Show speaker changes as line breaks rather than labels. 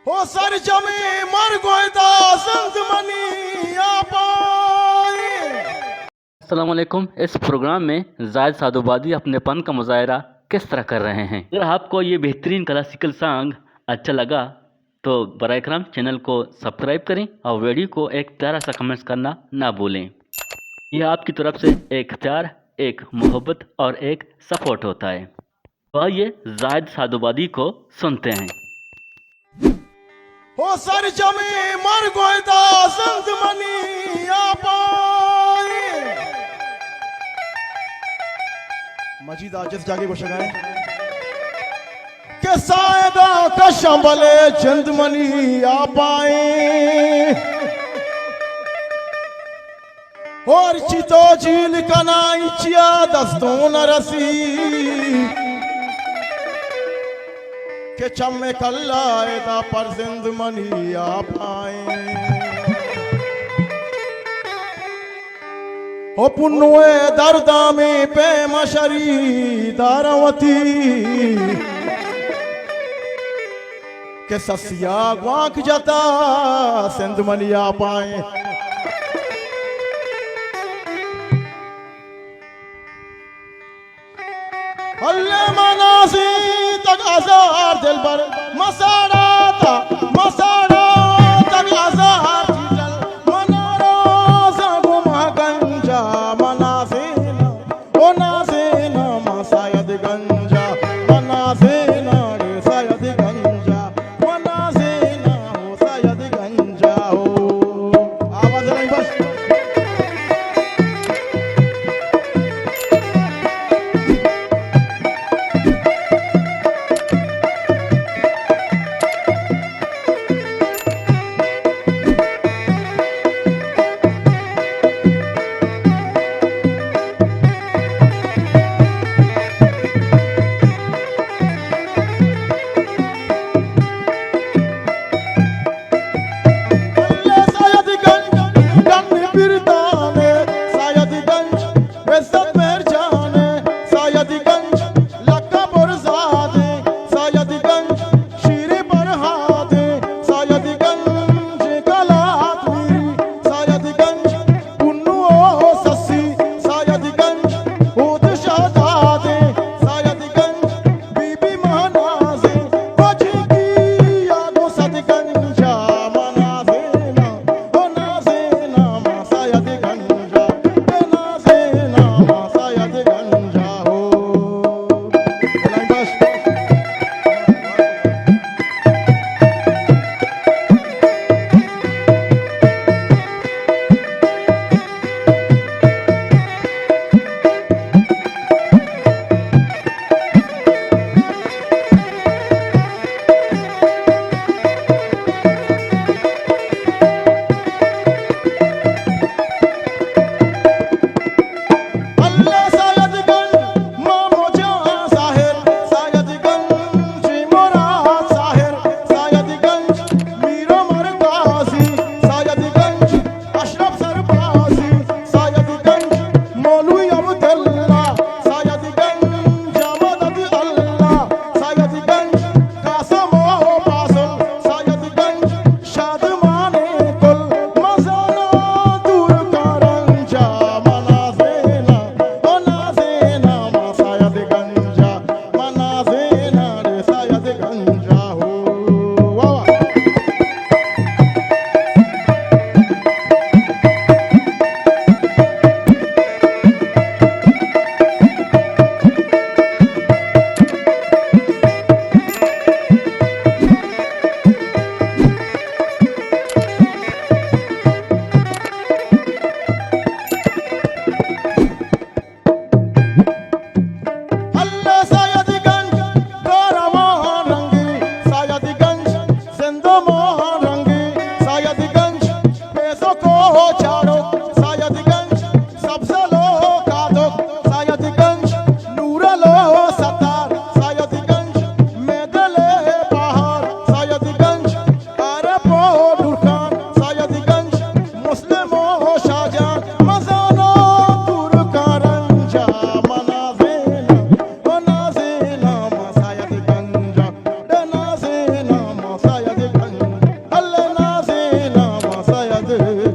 हो सर जमी मर गोयदा जिंदमनी आपाए।
अस्सलाम वालेकुम। इस प्रोग्राम में जायद साधुवादी अपनेपन का मुजाहरा किस तरह कर रहे हैं। अगर आपको ये बेहतरीन क्लासिकल सॉन्ग अच्छा लगा तो बराए करम चैनल को सब्सक्राइब करें और वीडियो को एक प्यारा सा कमेंट्स करना ना भूलें। यह आपकी तरफ से एक प्यार, एक मोहब्बत और एक सपोर्ट होता है। तो आइए जायद साधुवादी को सुनते हैं।
हो सर जमी मर गोयदा जिंदमनी आपाए। मजीद आजिज जाके को शगाए के सायदा का शंबले जिंदमनी आपाए। और चितो झील कना इचिया दस्तों न रसी के चम्मे कल्लाएदा पर जिंदमनी आपाए। ओ पुन्नुए दर्दा में पे मशरी दारवती के ससिया ग्वाक जता सिंधमनी आपाए। अल्ले मनासी तक आजार दिल पर मसाड़ा था मसाड़ा तक आजार दिल मनारा जागो गंजा मनासेना ओ नासेना मसायद गंजा मनासेना रे सायद गंजा मनासेना हो सायद गंजा हो। आवाज नहीं बस दस्त